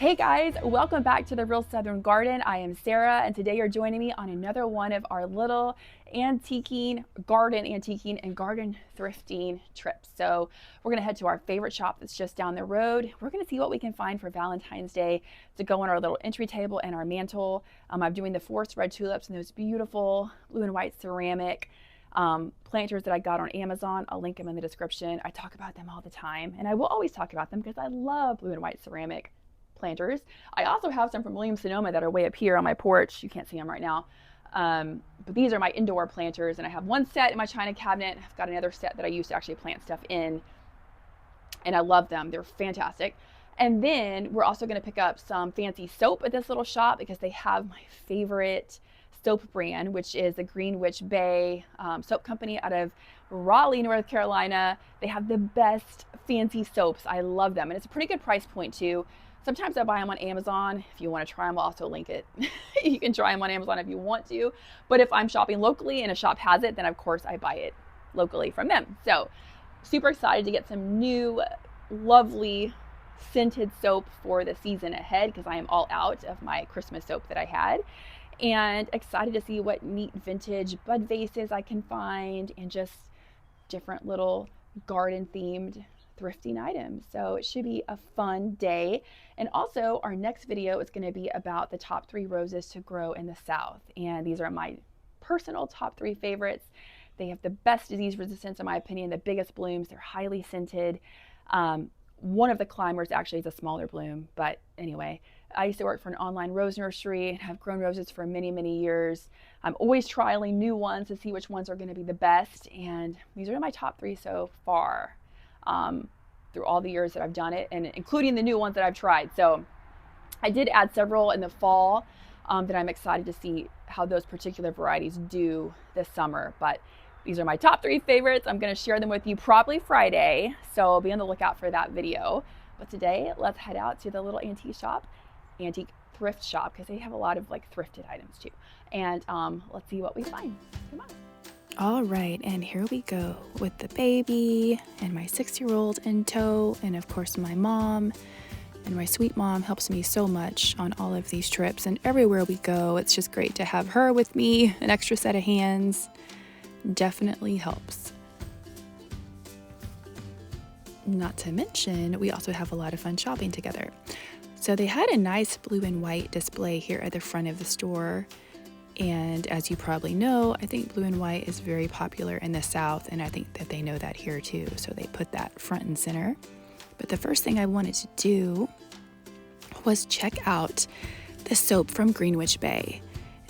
Hey guys, welcome back to the Real Southern Garden. I am Sarah, and today you're joining me on another one of our little antiquing, garden and garden thrifting trips. So we're gonna head to our favorite shop that's just down the road. We're gonna see what we can find for Valentine's Day to go on our little entry table and our mantle. I'm doing the forest red tulips and those beautiful blue and white ceramic planters that I got on Amazon. I'll link them in the description. I talk about them all the time, and I will always talk about them because I love blue and white ceramic planters. I also have some from Williams-Sonoma that are way up here on my porch. You can't see them right now. But these are my indoor planters, and I have one set in my china cabinet. I've got another set that I use to actually plant stuff in, and I love them. They're fantastic. And then we're also going to pick up some fancy soap at this little shop because they have my favorite soap brand, which is the Greenwich Bay soap company out of Raleigh, North Carolina. They have the best fancy soaps. I love them, and it's a pretty good price point too. Sometimes I buy them on Amazon. If you want to try them, I'll also link it. You can try them on Amazon if you want to. But if I'm shopping locally and a shop has it, then of course I buy it locally from them. So super excited to get some new, lovely scented soap for the season ahead because I am all out of my Christmas soap that I had. And excited to see what neat vintage bud vases I can find and just different little garden themed thrifting items. So it should be a fun day. And also our next video is going to be about the top 3 roses to grow in the South. And these are my personal top 3 favorites. They have the best disease resistance, in my opinion, the biggest blooms. They're highly scented. One of the climbers actually is a smaller bloom, but anyway, I used to work for an online rose nursery and have grown roses for many, many years. I'm always trialing new ones to see which ones are going to be the best. And these are my top 3 so far. Through all the years that I've done it, and including the new ones that I've tried. So I did add several in the fall that I'm excited to see how those particular varieties do this summer. But these are my top 3 favorites. I'm going to share them with you probably Friday, so be on the lookout for that video. But today, let's head out to the little antique thrift shop, because they have a lot of like thrifted items too. And let's see what we find. Come on. All right, and here we go with the baby and my 6-year-old in tow, and of course my mom. And my sweet mom helps me so much on all of these trips, and everywhere we go, it's just great to have her with me. An extra set of hands definitely helps. Not to mention, we also have a lot of fun shopping together. So they had a nice blue and white display here at the front of the store. And as you probably know, I think blue and white is very popular in the South, and I think that they know that here too, so they put that front and center. But the first thing I wanted to do was check out the soap from Greenwich Bay.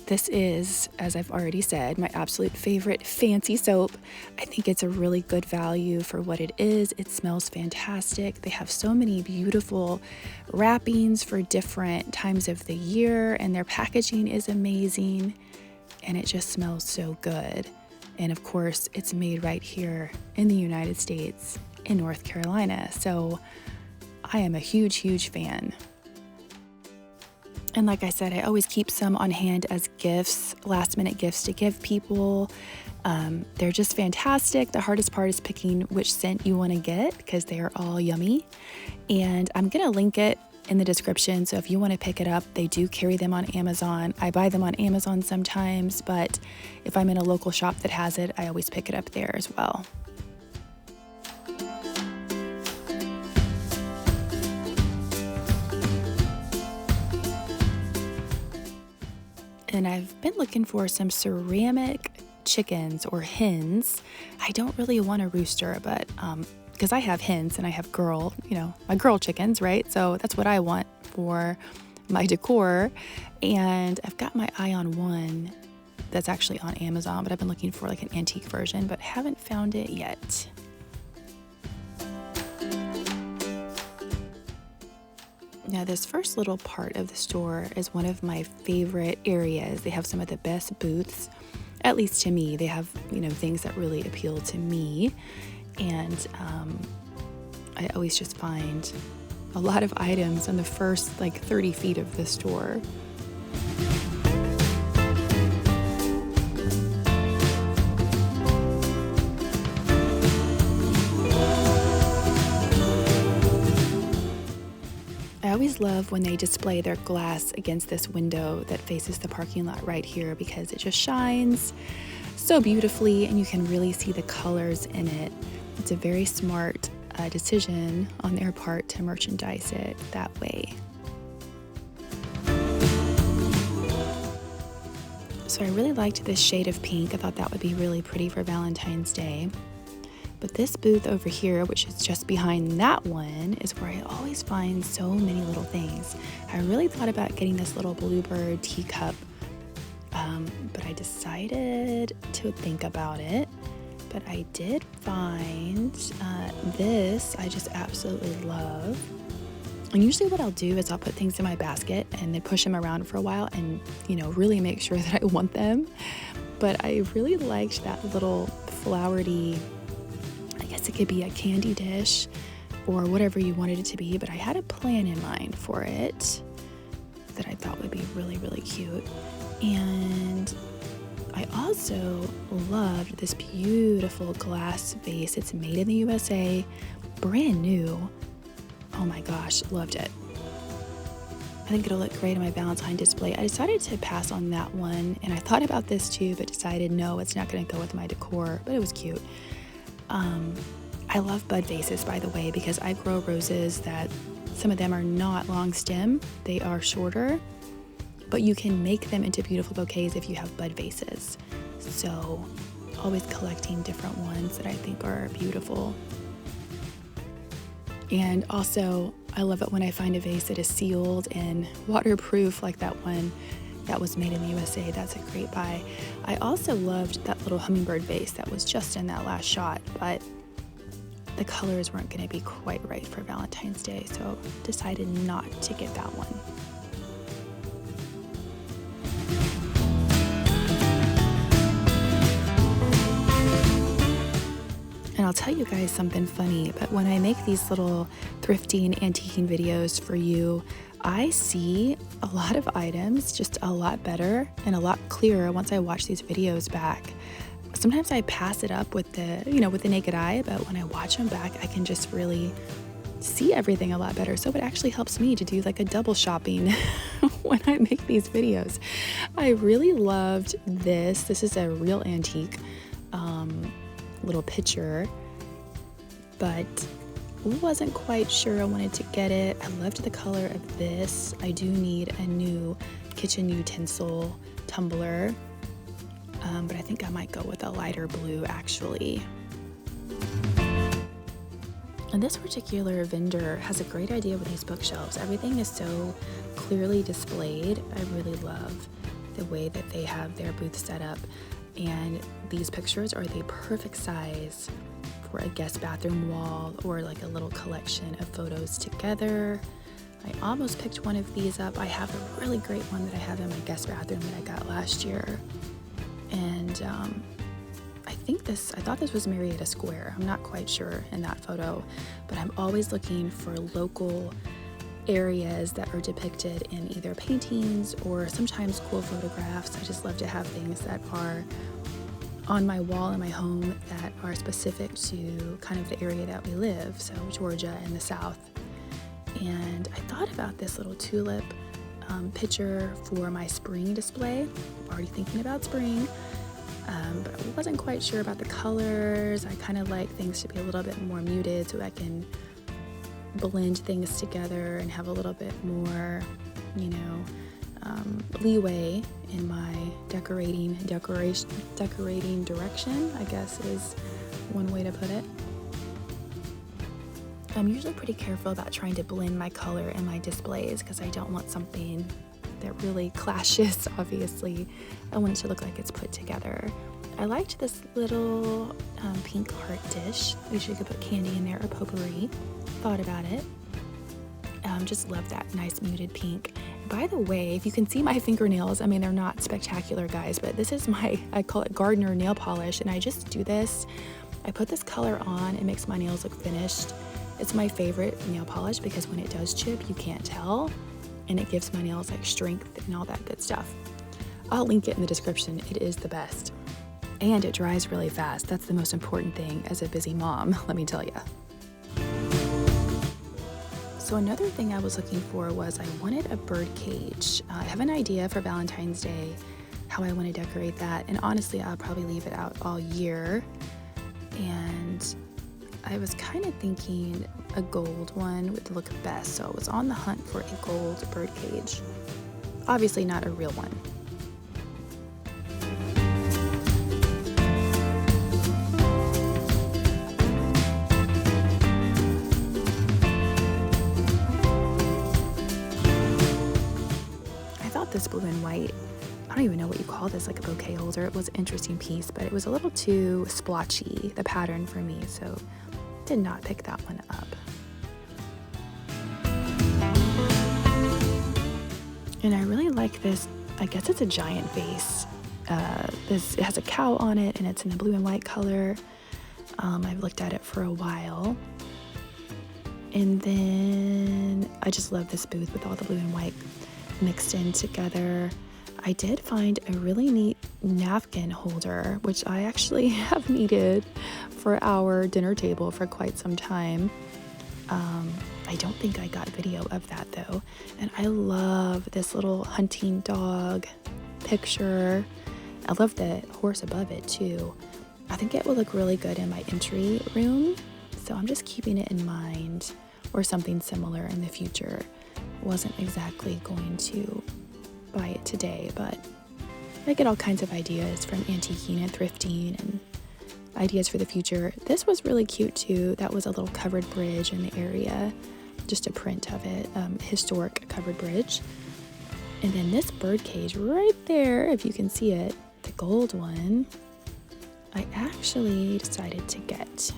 This is, as I've already said, my absolute favorite fancy soap. I think it's a really good value for what it is. It smells fantastic. They have so many beautiful wrappings for different times of the year, and their packaging is amazing, and it just smells so good. And of course, it's made right here in the United States, in North Carolina. So I am a huge, huge fan. And like I said, I always keep some on hand as gifts, last minute gifts to give people. They're just fantastic. The hardest part is picking which scent you want to get because they are all yummy. And I'm going to link it in the description. So if you want to pick it up, they do carry them on Amazon. I buy them on Amazon sometimes, but if I'm in a local shop that has it, I always pick it up there as well. And I've been looking for some ceramic chickens or hens. I don't really want a rooster, but because I have hens and I have my girl chickens, right? So that's what I want for my decor. And I've got my eye on one that's actually on Amazon, but I've been looking for like an antique version, but haven't found it yet. Now, this first little part of the store is one of my favorite areas. They have some of the best booths, at least to me. They have, things that really appeal to me. And I always just find a lot of items on the first 30 feet of the store. always love when they display their glass against this window that faces the parking lot right here because it just shines so beautifully and you can really see the colors in it. It's a very smart decision on their part to merchandise it that way. So I really liked this shade of pink. I thought that would be really pretty for Valentine's Day. But this booth over here, which is just behind that one, is where I always find so many little things. I really thought about getting this little bluebird teacup, but I decided to think about it. But I did find this I just absolutely love. And usually what I'll do is I'll put things in my basket and then push them around for a while and, really make sure that I want them. But I really liked that little flowery, I guess it could be a candy dish or whatever you wanted it to be, but I had a plan in mind for it that I thought would be really, really cute. And I also loved this beautiful glass vase. It's made in the USA, brand new. Oh my gosh, loved it. I think it'll look great in my Valentine display. I decided to pass on that one, and I thought about this too, but decided no, it's not going to go with my decor, but it was cute. I love bud vases, by the way, because I grow roses that some of them are not long stem, they are shorter, but you can make them into beautiful bouquets if you have bud vases. So always collecting different ones that I think are beautiful. And also, I love it when I find a vase that is sealed and waterproof like that one that was made in the USA. That's a great buy. I also loved that little hummingbird vase that was just in that last shot, but the colors weren't going to be quite right for Valentine's Day, so decided not to get that one. And I'll tell you guys something funny, but when I make these little thrifting, antiquing videos for you, I see a lot of items just a lot better and a lot clearer once I watch these videos back. Sometimes I pass it up with the, with the naked eye, but when I watch them back, I can just really see everything a lot better. So it actually helps me to do like a double shopping when I make these videos. I really loved this. This is a real antique little picture, but wasn't quite sure I wanted to get it. I loved the color of this. I do need a new kitchen utensil tumbler, but I think I might go with a lighter blue actually. And this particular vendor has a great idea with these bookshelves. Everything is so clearly displayed. I really love the way that they have their booth set up. And these pictures are the perfect size for a guest bathroom wall or like a little collection of photos together. I almost picked one of these up. I have a really great one that I have in my guest bathroom that I got last year. And I thought this was Marietta Square. I'm not quite sure in that photo, but I'm always looking for local areas that are depicted in either paintings or sometimes cool photographs. I just love to have things that are on my wall in my home that are specific to kind of the area that we live, so Georgia in the South. And I thought about this little tulip picture for my spring display. I'm already thinking about spring, but I wasn't quite sure about the colors. I kind of like things to be a little bit more muted so I can blend things together and have a little bit more, leeway in my decorating direction, I guess is one way to put it. I'm usually pretty careful about trying to blend my color in my displays because I don't want something that really clashes, obviously. I want it to look like it's put together. I liked this little pink heart dish. I wish you could put candy in there or potpourri. Thought about it. Just love that nice muted pink. By the way, if you can see my fingernails, I mean, they're not spectacular, guys, but this is I call it gardener nail polish, and I just do this. I put this color on, it makes my nails look finished. It's my favorite nail polish because when it does chip, you can't tell, and it gives my nails like strength and all that good stuff. I'll link it in the description. It is the best. And it dries really fast. That's the most important thing as a busy mom, let me tell you. So another thing I was looking for was I wanted a bird cage. I have an idea for Valentine's Day how I want to decorate that, and honestly I'll probably leave it out all year. And I was kind of thinking a gold one would look best, so I was on the hunt for a gold bird cage. Obviously not a real one. I thought this blue and white, I don't even know what you call this, like a bouquet holder. It was an interesting piece, but it was a little too splotchy, the pattern for me, so did not pick that one up. And I really like this, I guess it's a giant vase. It has a cow on it and it's in a blue and white color. I've looked at it for a while. And then I just love this booth with all the blue and white mixed in together. I did find a really neat napkin holder, which I actually have needed for our dinner table for quite some time. I don't think I got video of that though. And I love this little hunting dog picture. I love the horse above it too. I think it will look really good in my entry room. So I'm just keeping it in mind, or something similar in the future. Wasn't exactly going to buy it today, but I get all kinds of ideas from antiquing and thrifting and ideas for the future. This was really cute too. That was a little covered bridge in the area, just a print of it, historic covered bridge. And then this bird cage right there, if you can see it, the gold one, I actually decided to get.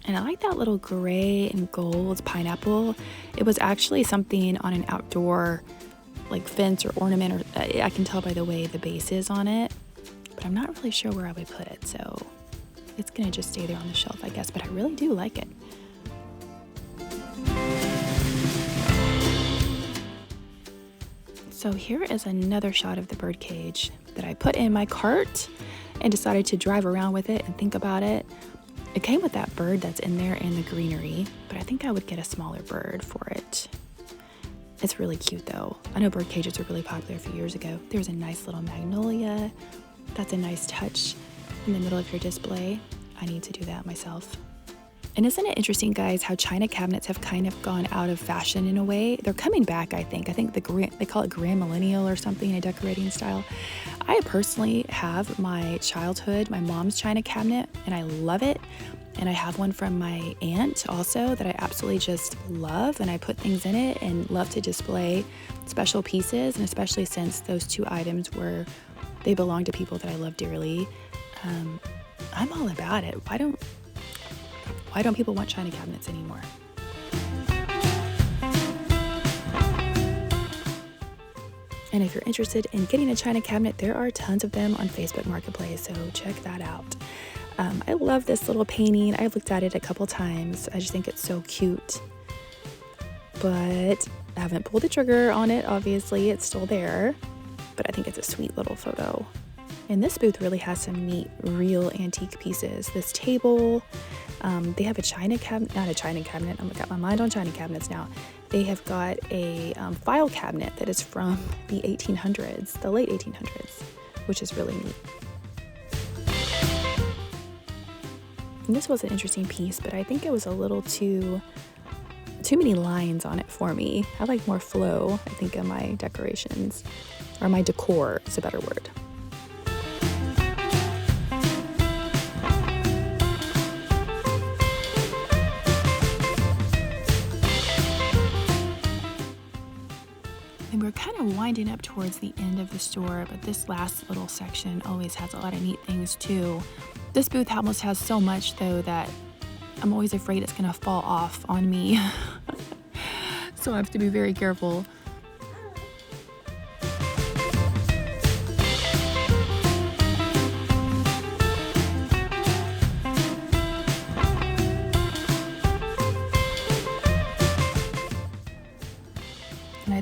And I like that little gray and gold pineapple. It was actually something on an outdoor like fence or ornament, or I can tell by the way the base is on it, but I'm not really sure where I would put it, so it's gonna just stay there on the shelf, I guess, but I really do like it. So here is another shot of the bird cage that I put in my cart and decided to drive around with it and think about it. It came with that bird that's in there and the greenery, but I think I would get a smaller bird for it. It's really cute though. I know bird cages were really popular a few years ago. There's a nice little magnolia. That's a nice touch in the middle of your display. I need to do that myself. And isn't it interesting, guys, how china cabinets have kind of gone out of fashion in a way? They're coming back, I think. I think they call it Grand Millennial or something, a decorating style. I personally have my childhood, my mom's china cabinet, and I love it. And I have one from my aunt also that I absolutely just love, and I put things in it and love to display special pieces, and especially since those two items they belong to people that I love dearly. I'm all about it. Why don't people want china cabinets anymore? And if you're interested in getting a china cabinet, there are tons of them on Facebook Marketplace, so check that out. I love this little painting. I've looked at it a couple times. I just think it's so cute. But I haven't pulled the trigger on it, obviously. It's still there. But I think it's a sweet little photo. And this booth really has some neat, real antique pieces. This table, they have a china cabinet, not a china cabinet. I've got my mind on china cabinets now. They have got a file cabinet that is from the 1800s, the late 1800s, which is really neat. And this was an interesting piece, but I think it was a little too many lines on it for me. I like more flow, I think, in my decorations, or my decor is a better word. And we're kind of winding up towards the end of the store, but this last little section always has a lot of neat things too. This booth almost has so much though that I'm always afraid it's gonna fall off on me. So I have to be very careful.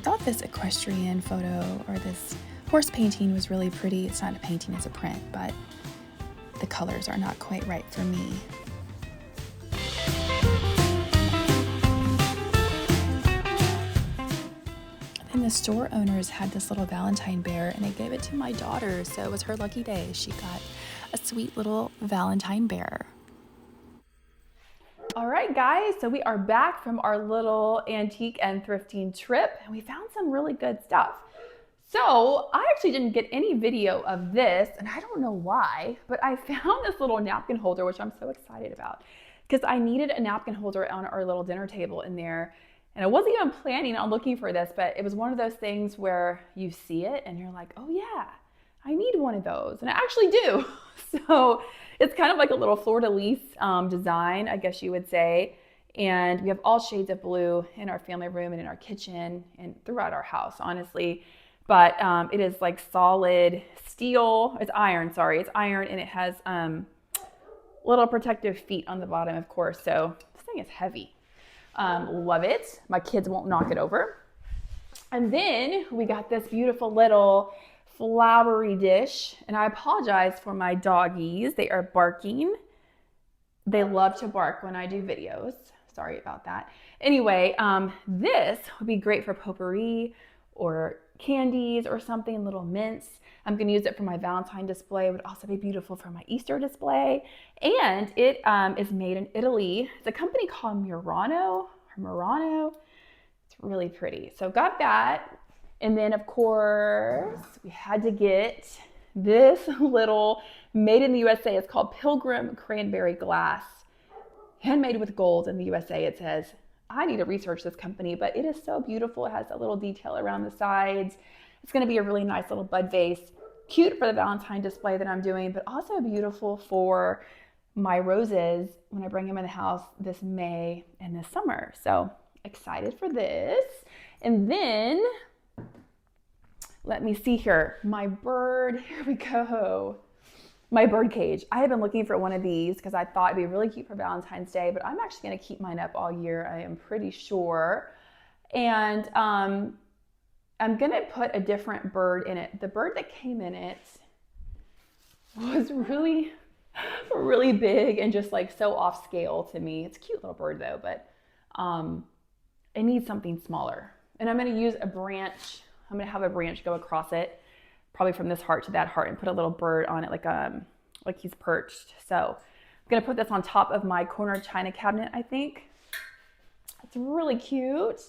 thought this equestrian photo or this horse painting was really pretty. It's not a painting, it's a print, but the colors are not quite right for me. And the store owners had this little Valentine bear and they gave it to my daughter, so it was her lucky day. She got a sweet little Valentine bear. All right, guys, so we are back from our little antique and thrifting trip, and we found some really good stuff. So I actually didn't get any video of this, and I don't know why, but I found this little napkin holder, which I'm so excited about, because I needed a napkin holder on our little dinner table in there, and I wasn't even planning on looking for this, but it was one of those things where you see it, and you're like, oh yeah, I need one of those, and I actually do. So it's kind of like a little fleur-de-lis design, I guess you would say. And we have all shades of blue in our family room and in our kitchen and throughout our house, honestly. But it is like solid steel. It's iron, sorry. It's iron, and it has little protective feet on the bottom, of course. So this thing is heavy. Love it. My kids won't knock it over. And then we got this beautiful little flowery dish, and I apologize for my doggies. They are barking. They love to bark when I do videos. Sorry about that. Anyway, this would be great for potpourri or candies or something, little mints. I'm going to use it for my Valentine display. It would also be beautiful for my Easter display. And it is made in Italy. It's a company called Murano. It's really pretty. So got that. And then, of course, we had to get this little made in the USA. It's called Pilgrim Cranberry Glass. Handmade with gold in the USA, it says. I need to research this company, but it is so beautiful. It has a little detail around the sides. It's going to be a really nice little bud vase. Cute for the Valentine display that I'm doing, but also beautiful for my roses when I bring them in the house this May and this summer. So excited for this. And then let me see here. My bird, here we go. My bird cage. I have been looking for one of these because I thought it'd be really cute for Valentine's Day, but I'm actually gonna keep mine up all year, I am pretty sure. And I'm gonna put a different bird in it. The bird that came in it was really, really big and just like so off scale to me. It's a cute little bird though, but it needs something smaller. And I'm gonna use a branch. I'm gonna have a branch go across it, probably from this heart to that heart, and put a little bird on it like he's perched. So I'm gonna put this on top of my corner china cabinet, I think. It's really cute.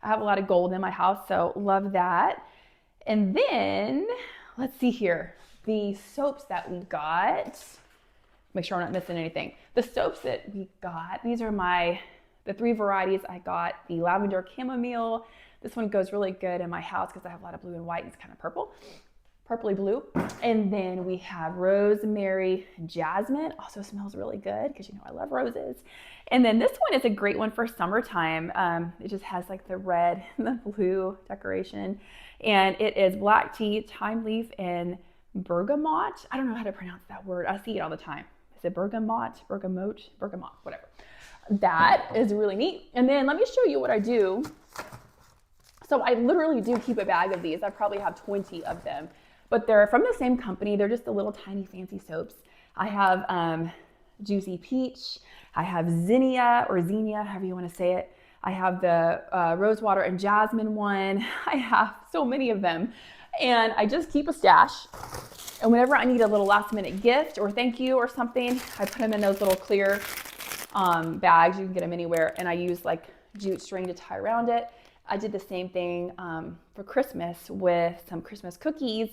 I have a lot of gold in my house, so love that. And then, let's see here, the soaps that we got. Make sure I'm not missing anything. The soaps that we got, these are the 3 varieties I got. The Lavender Chamomile. This one goes really good in my house because I have a lot of blue and white. It's kind of purpley blue. And then we have Rosemary Jasmine. Also smells really good because you know I love roses. And then this one is a great one for summertime. It just has like the red and the blue decoration. And it is black tea, thyme leaf, and bergamot. I don't know how to pronounce that word. I see it all the time. Is it bergamot, whatever. That is really neat. And then let me show you what I do. So I literally do keep a bag of these. I probably have 20 of them, but they're from the same company. They're just the little tiny fancy soaps. I have Juicy Peach. I have Zinnia or Xenia, however you want to say it. I have the Rosewater and Jasmine one. I have so many of them, and I just keep a stash. And whenever I need a little last minute gift or thank you or something, I put them in those little clear bags. You can get them anywhere, and I use like jute string to tie around it. I did the same thing for Christmas with some Christmas cookies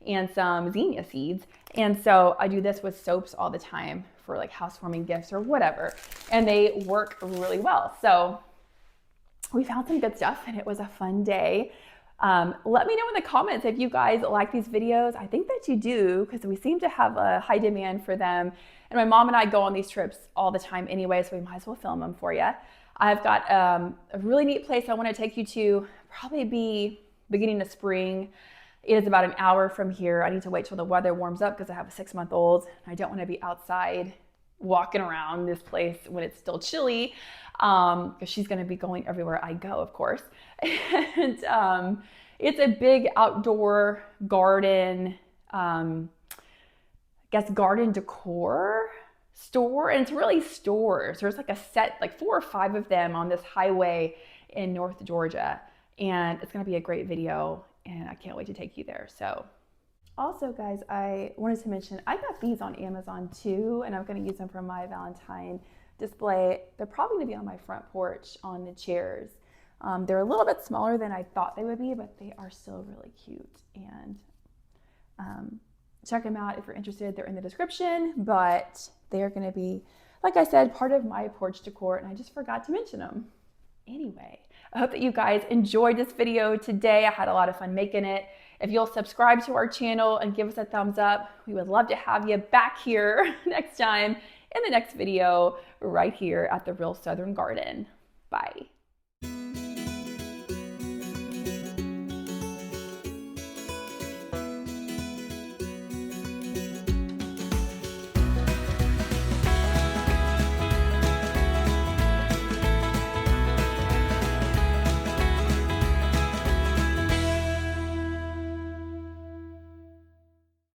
and some zinnia seeds. And so I do this with soaps all the time for like housewarming gifts or whatever. And they work really well. So we found some good stuff and it was a fun day. Let me know in the comments if you guys like these videos. I think that you do because we seem to have a high demand for them. And my mom and I go on these trips all the time anyway, so we might as well film them for you. I've got a really neat place I want to take you to, probably be beginning of spring. It is about an hour from here. I need to wait till the weather warms up because I have a 6-month-old. I don't want to be outside walking around this place when it's still chilly, because she's going to be going everywhere I go, of course. And it's a big outdoor garden, I guess garden decor store, and it's really stores. There's like a set, like 4 or 5 of them on this highway in North Georgia, and it's going to be a great video, and I can't wait to take you there. So also, guys, I wanted to mention I got these on Amazon too, and I'm going to use them for my Valentine display. They're probably going to be on my front porch on the chairs. They're a little bit smaller than I thought they would be, but they are still really cute. And check them out if you're interested. They're in the description, but they are going to be, like I said, part of my porch decor, and I just forgot to mention them. Anyway, I hope that you guys enjoyed this video today. I had a lot of fun making it. If you'll subscribe to our channel and give us a thumbs up, we would love to have you back here next time in the next video right here at the Real Southern Garden. Bye.